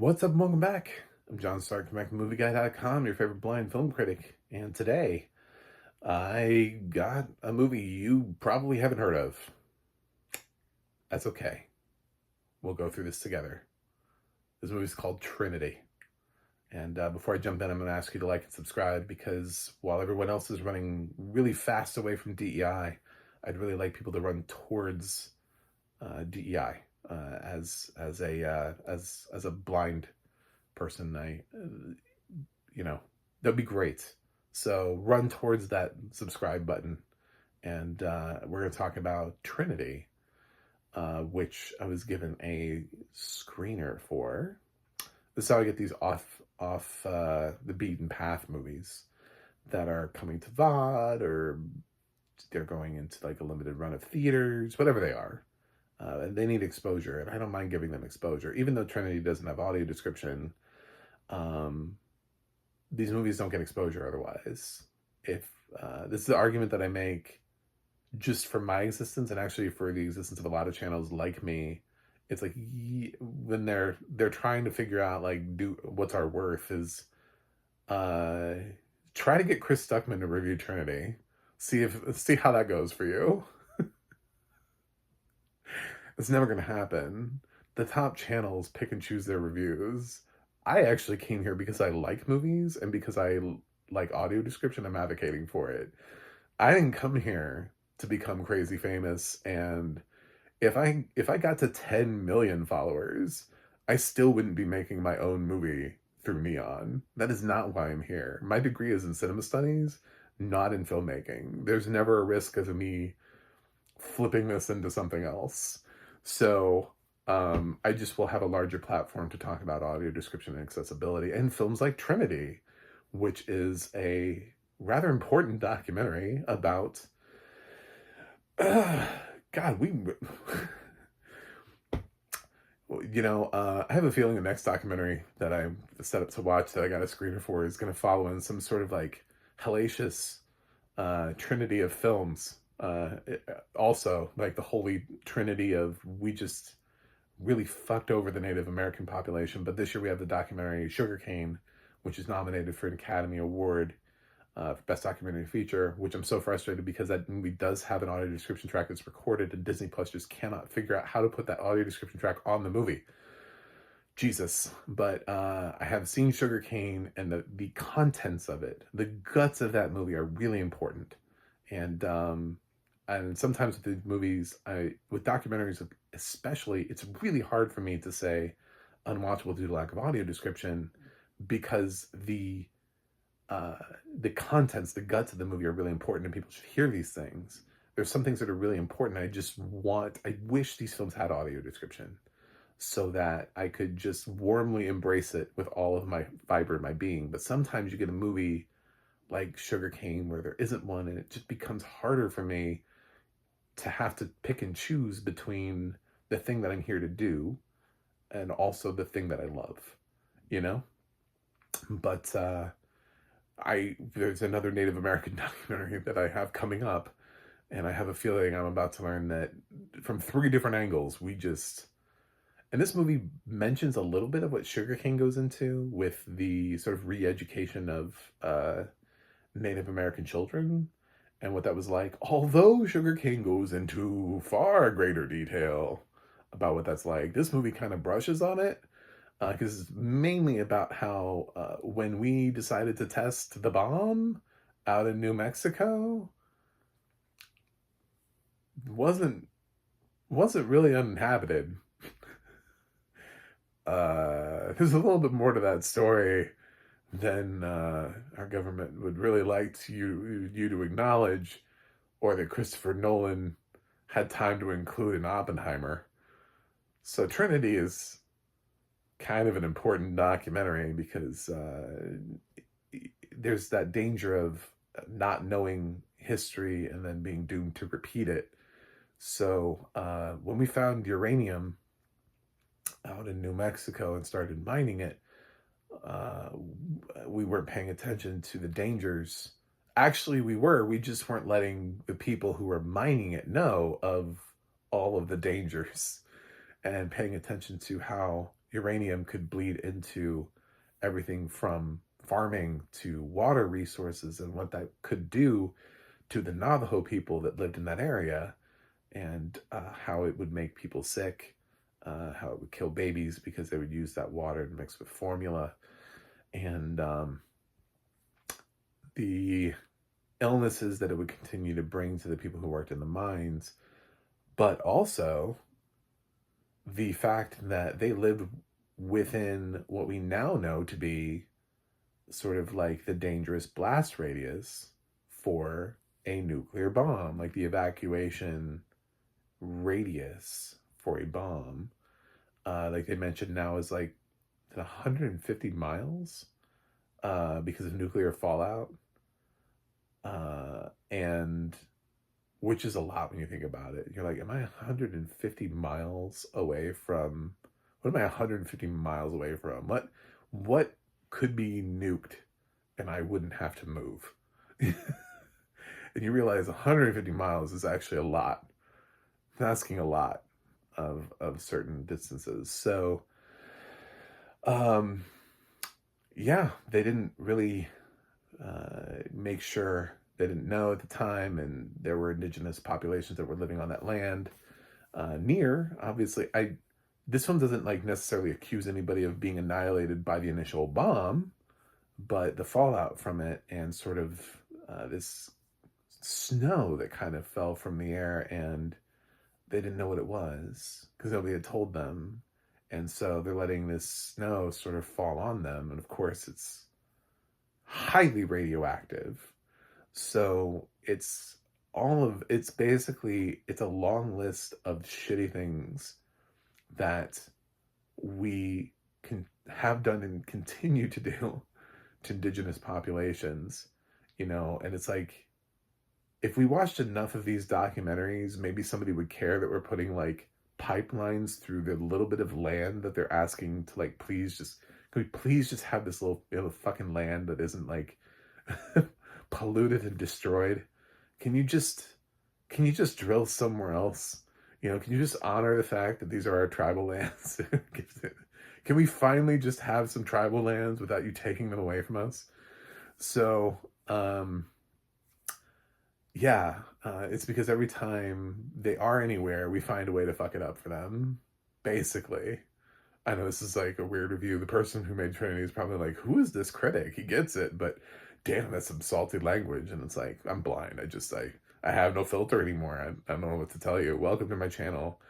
What's up and welcome back. I'm John Stark from MacMovieGuy.com, your favorite blind film critic. And today, I got a movie you probably haven't heard of. That's okay. We'll go through this together. This movie is called Trinity. And before I jump in, I'm going to ask you to like and subscribe because while everyone else is running really fast away from DEI, I'd really like people to run towards DEI as a blind person. That'd be great. So run towards that subscribe button, and we're going to talk about Trinity, which I was given a screener for. This is how I get these off the beaten path movies that are coming to VOD, or they're going into like a limited run of theaters, whatever they are. And they need exposure, and I don't mind giving them exposure, even though Trinity doesn't have audio description. These movies don't get exposure otherwise. If This is the argument that I make just for my existence, and actually for the existence of a lot of channels like me. It's like when they're trying to figure out like what's our worth is try to get Chris Stuckman to review Trinity. See how that goes for you. It's never gonna happen. The top channels pick and choose their reviews. I actually came here because I like movies and because I like audio description. I'm advocating for it. I didn't come here to become crazy famous, and if I got to 10 million followers, I still wouldn't be making my own movie through Neon. That is not why I'm here. My degree is in cinema studies, not in filmmaking. There's never a risk of me flipping this into something else. So I just will have a larger platform to talk about audio description and accessibility and films like Trinity, which is a rather important documentary about God, I have a feeling the next documentary that I set up to watch that I got a screener for is going to follow in some sort of like hellacious trinity of films. Also, like the holy trinity of we just really fucked over the Native American population. But this year we have the documentary Sugarcane, which is nominated for an Academy Award for Best Documentary Feature, which I'm so frustrated because that movie does have an audio description track that's recorded, and Disney Plus just cannot figure out how to put that audio description track on the movie. Jesus. But I have seen Sugarcane, and the contents of it, the guts of that movie are really important. And sometimes with the movies, with documentaries especially, it's really hard for me to say unwatchable due to lack of audio description, because the contents, the guts of the movie are really important, and people should hear these things. There's some things that are really important. I wish these films had audio description so that I could just warmly embrace it with all of my fiber in my being. But sometimes you get a movie like Sugarcane where there isn't one, and it just becomes harder for me to have to pick and choose between the thing that I'm here to do and also the thing that I love, you know? But there's another Native American documentary that I have coming up, and I have a feeling I'm about to learn that from 3 different angles, and this movie mentions a little bit of what Sugarcane goes into with the sort of re-education of Native American children and what that was like, although Sugarcane goes into far greater detail about what that's like. This movie kind of brushes on it, because it's mainly about how when we decided to test the bomb out in New Mexico, wasn't really uninhabited. There's a little bit more to that story than our government would really like you to acknowledge, or that Christopher Nolan had time to include in Oppenheimer. So Trinity is kind of an important documentary because there's that danger of not knowing history and then being doomed to repeat it. So when we found uranium out in New Mexico and started mining it, we weren't paying attention to the dangers. Actually, we just weren't letting the people who were mining it know of all of the dangers and paying attention to how uranium could bleed into everything from farming to water resources and what that could do to the Navajo people that lived in that area, and how it would make people sick, how it would kill babies because they would use that water to mix with formula, and the illnesses that it would continue to bring to the people who worked in the mines, but also the fact that they lived within what we now know to be sort of like the dangerous blast radius for a nuclear bomb, like the evacuation radius for a bomb. Like they mentioned now is like 150 miles because of nuclear fallout. And which is a lot when you think about it. You're like, am I 150 miles away from, what am I 150 miles away from? What could be nuked and I wouldn't have to move? And you realize 150 miles is actually a lot. It's asking a lot of certain distances. So, yeah, they didn't really make sure, they didn't know at the time, and there were indigenous populations that were living on that land near, obviously. This one doesn't like necessarily accuse anybody of being annihilated by the initial bomb, but the fallout from it and sort of this snow that kind of fell from the air, and they didn't know what it was because nobody had told them. And so they're letting this snow sort of fall on them. And of course, it's highly radioactive. So it's basically, it's a long list of shitty things that we can have done and continue to do to indigenous populations, and it's like, if we watched enough of these documentaries, maybe somebody would care that we're putting like pipelines through the little bit of land that they're asking to like, can we please just have this little bit of fucking land that isn't like polluted and destroyed? Can you just drill somewhere else? Can you just honor the fact that these are our tribal lands? Can we finally just have some tribal lands without you taking them away from us? So, yeah, it's because every time they are anywhere, we find a way to fuck it up for them, basically. I know this is like a weird review. The person who made Trinity is probably like, who is this critic? He gets it, but damn, that's some salty language. And it's like, I'm blind. I have no filter anymore. I don't know what to tell you. Welcome to my channel.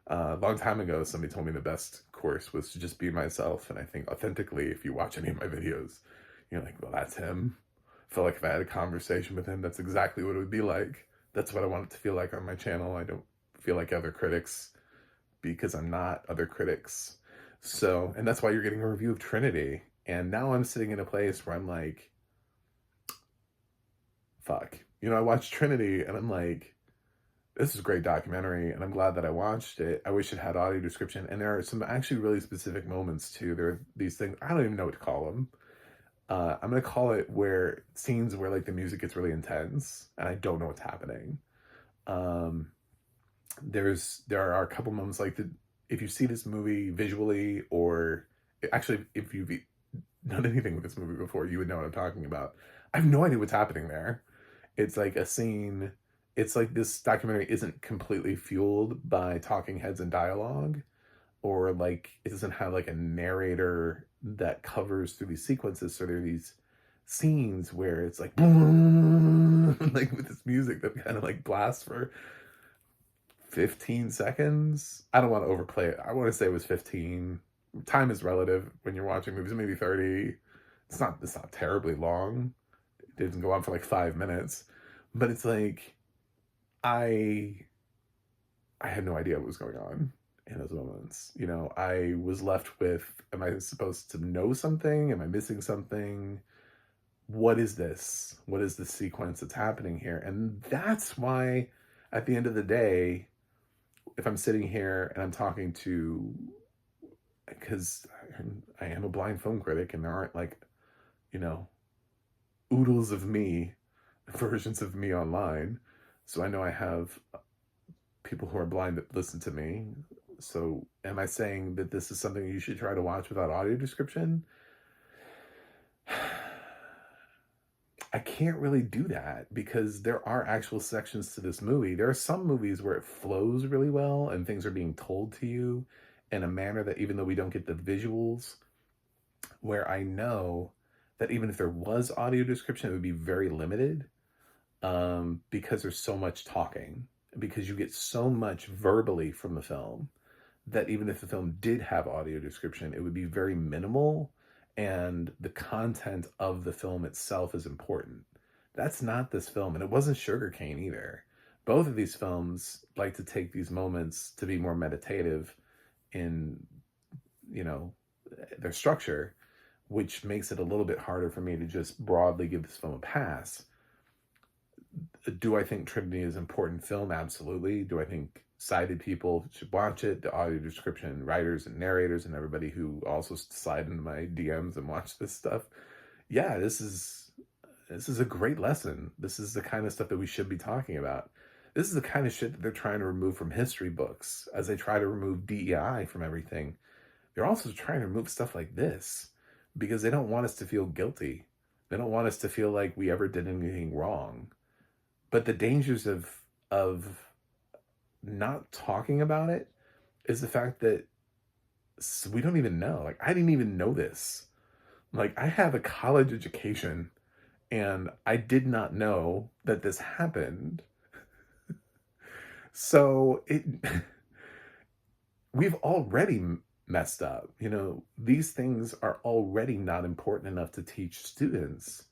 A long time ago, somebody told me the best course was to just be myself. And I think authentically, if you watch any of my videos, you're like, well, that's him. I feel like if I had a conversation with him, that's exactly what it would be like. That's what I want it to feel like on my channel. I don't feel like other critics because I'm not other critics. So, and that's why you're getting a review of Trinity. And now I'm sitting in a place where I'm like, fuck. I watched Trinity and I'm like, this is a great documentary and I'm glad that I watched it. I wish it had audio description. And there are some actually really specific moments too. There are these things, I don't even know what to call them. I'm going to call it scenes where like the music gets really intense and I don't know what's happening. There are a couple moments like if you see this movie visually, or actually if you've done anything with this movie before, you would know what I'm talking about. I have no idea what's happening there. It's like a scene. It's like this documentary isn't completely fueled by talking heads and dialogue, or like it doesn't have like a narrator that covers through these sequences. So there are these scenes where it's like boom, like with this music that kind of like blasts for 15 seconons. I don't want to overplay it. I want to say it was 15. Time is relative when you're watching movies. Maybe 30. It's not terribly long. It didn't go on for like 5 minutes, but it's like I had no idea what was going on in those moments. I was left with, am I supposed to know something? Am I missing something? What is this? What is the sequence that's happening here? And that's why at the end of the day, if I'm sitting here and I'm talking to, because I am a blind film critic and there aren't like, oodles of me, versions of me online. So I know I have people who are blind that listen to me. So am I saying that this is something you should try to watch without audio description? I can't really do that because there are actual sections to this movie. There are some movies where it flows really well and things are being told to you in a manner that, even though we don't get the visuals, where I know that even if there was audio description, it would be very limited, because there's so much talking, because you get so much verbally from the film, that even if the film did have audio description, it would be very minimal, and the content of the film itself is important. That's not this film, and it wasn't Sugarcane either. Both of these films like to take these moments to be more meditative in, you know, their structure, which makes it a little bit harder for me to just broadly give this film a pass. Do I think Trinity is an important film? Absolutely. Do I think sighted people should watch it? The audio description writers and narrators and everybody who also slide into my DMs and watch this stuff. Yeah, this is a great lesson. This is the kind of stuff that we should be talking about. This is the kind of shit that they're trying to remove from history books as they try to remove DEI from everything. They're also trying to remove stuff like this because they don't want us to feel guilty. They don't want us to feel like we ever did anything wrong. But the dangers of not talking about it is the fact that we don't even know. Like, I didn't even know this. Like, I have a college education and I did not know that this happened. So we've already messed up. You know, these things are already not important enough to teach students,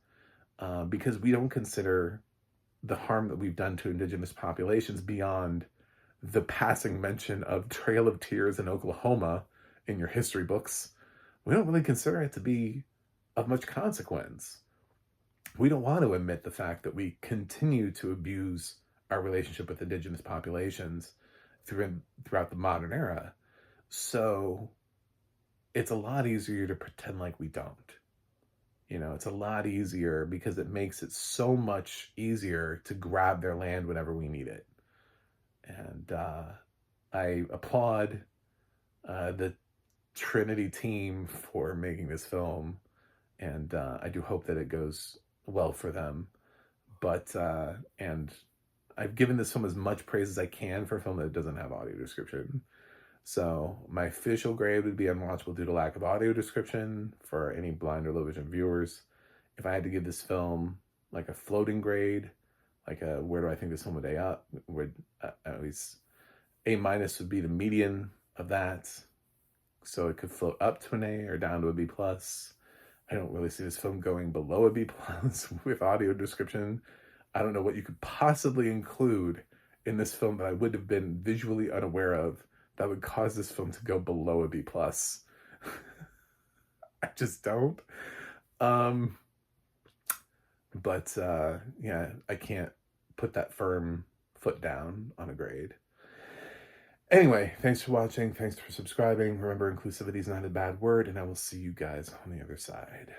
because we don't consider the harm that we've done to indigenous populations beyond the passing mention of Trail of Tears in Oklahoma in your history books. We don't really consider it to be of much consequence. We don't want to admit the fact that we continue to abuse our relationship with indigenous populations throughout the modern era. So it's a lot easier to pretend like we don't. You know, it's a lot easier because it makes it so much easier to grab their land whenever we need it. And I applaud the Trinity team for making this film. And I do hope that it goes well for them. But, and I've given this film as much praise as I can for a film that doesn't have audio description. So my official grade would be unwatchable due to lack of audio description for any blind or low vision viewers. If I had to give this film like a floating grade, like a where do I think this film would at least A- would be the median of that. So it could float up to an A or down to a B+. I don't really see this film going below a B+ with audio description. I don't know what you could possibly include in this film that I would have been visually unaware of that would cause this film to go below a B+. I just don't. But yeah, I can't put that firm foot down on a grade. Anyway, thanks for watching. Thanks for subscribing. Remember, inclusivity is not a bad word, and I will see you guys on the other side.